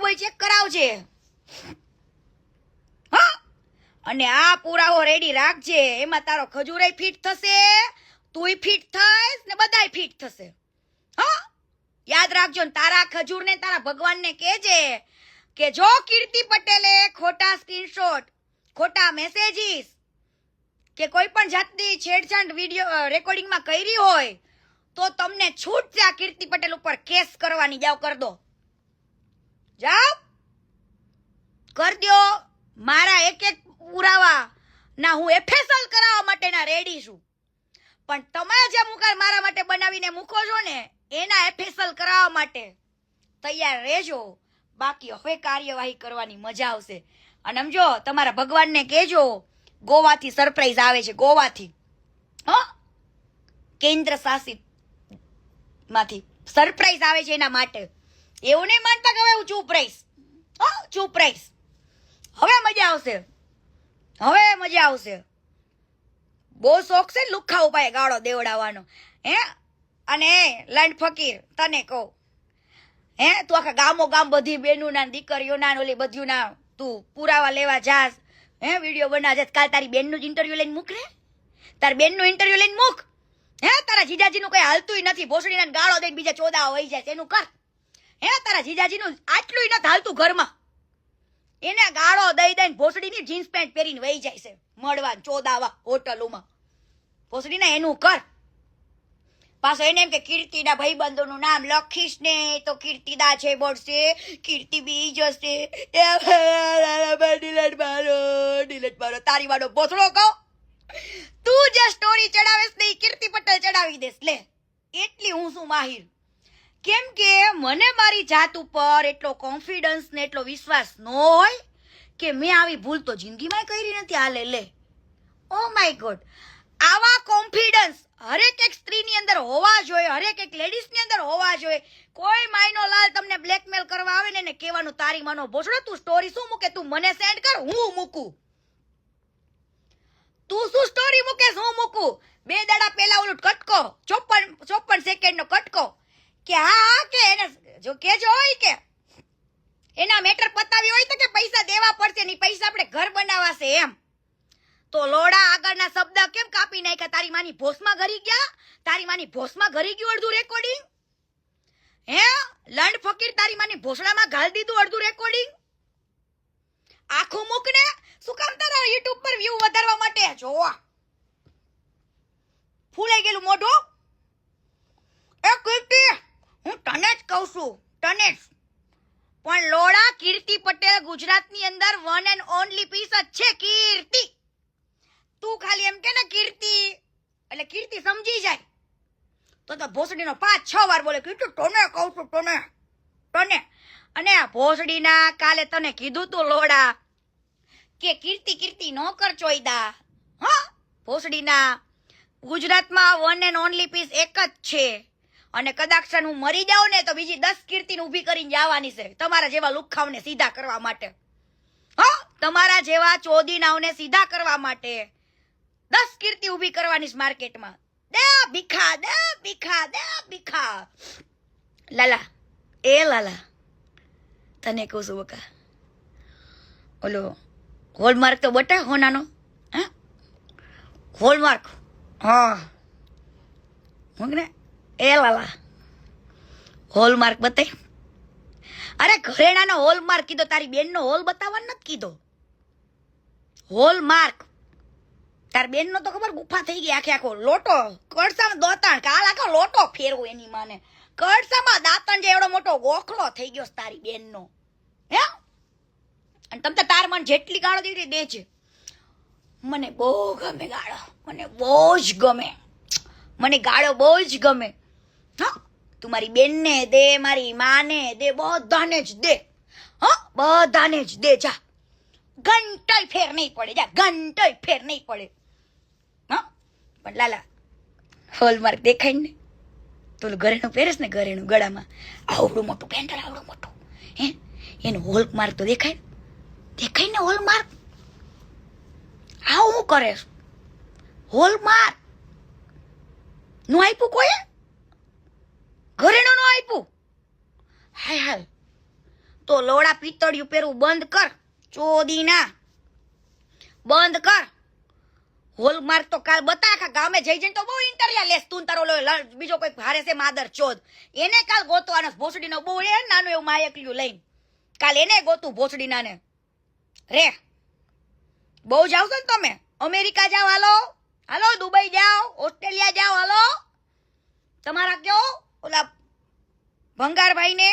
હોય ચેક કરાવજે હા. અને આ પુરાવો રેડી રાખજે, એમાં તારો ખજૂરાય ફિટ થશે, તુંય ફિટ થઈશ ને બધાય ફિટ થશે હા. યાદ રાખજો ને તારા ખજૂરને તારા ભગવાનને કહેજે કે જો કીર્તિ પટેલે ખોટા સ્ક્રીનશોટ, ખોટા મેસેજીસ કે કોઈ પણ જાતની છેડછાડ વિડિયો રેકોર્ડિંગમાં કરી હોય તો તમને છૂટ છે આ કીર્તિ પટેલ ઉપર કેસ કરવાની. જાઓ કર દો, જાઓ કર દો. મારા એક એક પુરાવા ના હું એફએસએલ કરાવવા માટેના રેડી છું, પણ તમે જે મુકાર મારા માટે બનાવીને મૂકો છો ને એના એફએસએલ કરાવવા માટે તૈયાર રહેજો. બાકી હવે કાર્યવાહી કરવાની મજા આવશે. અને સમજો તમારા ભગવાનને કહેજો ગોવાથી સરપ્રાઈઝ આવે છે, ગોવાથી હા, કેન્દ્ર શાસિત માંથી સરપ્રાઈઝ આવે છે એના માટે. એવું નહીં માનતા કે હવે હું ચૂપ રહીશ, હા ચૂપ રહીશ. હવે મજા આવશે, હવે મજા આવશે. બહુ શોખ છે લુખ્ખા ઉપાય ગાળો દેવડાવવાનો હે. અને લંડ ફકીર તને કહું હે, તું આખા ગામો ગામ બધી બેનું ના દીકરીઓના ઓલી બધું ના તું પુરાવા લેવા જાસ હે, વિડીયો બનાવ જાસ. કાલ તારી બેનનું જ ઇન્ટરવ્યુ લઈને મૂક રે, તારી બેનનું ઇન્ટરવ્યુ લઈને મૂક હે. તારા જીજાજીનું કઈ હાલતું નથી, ભોસડીના ગાળો દઈને બીજા ચોદા વહી જાય એનું કર હે. તારા જીજાજીનું આટલું નથી હાલતું ઘરમાં, એને ગાળો દઈ દઈને ભોસડીની જીન્સ પેન્ટ પહેરીને વહી જાય છે મળવા ચોદાવા હોટલોમાં. ભોસડીના એનું કર. પાછો એને એમ કે કીર્તિના ભાઈબંધોનું નામ લખીશ ને તો કીર્તિદા છે બોલશે, કીર્તિ બી જશે. ડિલેટ મારો તારી વાળો ભોસડો કહો. તું જે સ્ટોરી ચડાવેશ ને કીર્તિ પટેલ ચડાવી દેશ લે, એટલી હું શું માહિર. કેમ કે મને મારી જાત ઉપર એટલો કોન્ફિડન્સ ને એટલો વિશ્વાસ ન હોય કે મેં આવી ભૂલ તો જિંદગીમાં કરી નથી. હાલે લે, ઓ માય ગોડ. આવા કોન્ફિડન્સ હરેક એક સ્ત્રીની અંદર હોવા જોઈએ, હરેક એક લેડીઝની અંદર હોવા જોઈએ. કોઈ માયનો લાલ તમને બ્લેકમેલ કરવા આવે ને એને કહેવાનું તારી માનો ભોસડો તું સ્ટોરી શું મૂકે, તું મને સેન્ડ કર હું મૂકું. તું શું સ્ટોરી મૂકેશ હું મૂકું. 2 દાડા પહેલા ઓલું કટકો 54 સેકન્ડનો કટકો કે હા કે એને જો કેજો હોય કે એના મેટર પતાવી હોય તો કે પૈસા દેવા પડશે, ની પૈસા આપણે ઘર બનાવાશે એમ. તો લોડા આગળના શબ્દ કેમ કાપી નાખ્યા. તારી માની ભોસમાં ઘરી ગયા, તારી માની ભોસમાં ઘરી ગયું અડધું રેકોર્ડિંગ હે. લંડ ફકીર તારી માની ભોસડામાં ઘાલ દીધું અડધું રેકોર્ડિંગ. આખું મૂક ને, શું કામ તારા યુટ્યુબ પર વ્યૂ વધારવા માટે જોવા ફૂલાઈ ગયેલું મોઢું. એ કીર્તિ હું તને જ કહું છું, તને જ. પણ લોડા કીર્તિ પટેલ ગુજરાતની અંદર વન એન્ડ ઓનલી પીસ જ છે કીર્તિ. તું ખાલી એમ કે ને કીર્તિ એટલે કીર્તિ સમજી જાય તો ભોસડીનો 5-6 વાર બોલે કીર્તિ તને કહું છું તને તને. અને આ ભોસડીના કાલે તને કીધું તું લોડા કે કીર્તિ કીર્તિ નો કર ચોયદા હા. ભોસડીના ગુજરાતમાં વન એન્ડ ઓનલી પીસ એક જ છે. અને કદાચ હું મરી જાઉં ને તો બીજી 10 કીર્તિને ઊભી કરીને જવાની છે તમારા જેવા લુખ્ખાઓને સીધા કરવા માટે હા. તમારા જેવા ચોદીનાઓને સીધા કરવા માટે 10 કીર્તિ ઊભી કરવાની માર્કેટમાં. દે ભીખા દે ભીખા દે ભીખા. લાલા એ લાલા તને કહું છું બકા, ઓલો હોલમાર્ક તો બટા હોનાનો હા, હોલમાર્ક હા મૂકને. એ લાલા હોલમાર્ક બતાય. અરે ઘરેણાનો હોલમાર્ક કીધો, તારી બેનનો હોલ બતાવવાનો નથી કીધો. હોલમાર્ક તાર બેનનો તો ખબર ગુફા થઈ ગઈ આખે આખો લોટો કળસામાં દોતાણ કાલ આખો લોટો ફેરવો એની માને. કળસામાં દાંતણ જે એવડો મોટો ગોખલો થઈ ગયો તારી બેનનો હે. અને તમે તાર મન જેટલી ગાળો દીધી દેજે. મને બહુ ગમે ગાળો, મને બહુ જ ગમે, મને ગાળો બહુ જ ગમે હા. તું મારી બેનને દે, મારી માને દે, બધાને જ દે હા, બધાને જ દે. જા ઘંટાય ફેર નહીં પડે, જા ઘંટાય ફેર નહીં પડે હા. પણ લાલા હોલમાર્ક દેખાય ને તો ઘરેણું પહેરેસ ને, ઘરેણું ગળામાં આવડું મોટું પેન્ડલ આવડું મોટું હે, એનું હોલમાર્ક તો દેખાય, દેખાય ને હોલમાર્ક. આવું હું કરે હોલમાર્ક નું આપ્યું કોઈ ઘરેણું નું આપ્યું. હાય હાય તો લોડા પિત્તળિયું પહેરવું બંધ કર. ચોદીના બંધ કર. હોલમાર્ક તો કાલ બતા આખા ગામે જઈ જઈને તો બહુ ઇન્ટરવ્યુ લેસ તું તારો બીજો કોઈ ભારે છે માદર ચોદ એને કાલ ગોતવાનો ભોસડીનો બહુ રે નાનું એવું માયકલ્યું લઈને કાલ એને ગોતું ભોસડીના ને રે. બહુ જાવ છો ને તમે અમેરિકા જાઓ, હાલો હાલો, દુબઈ જાઓ, ઓસ્ટ્રેલિયા જાઓ, હાલો. તમારા કયો ઓલા ભંગારભાઈ ને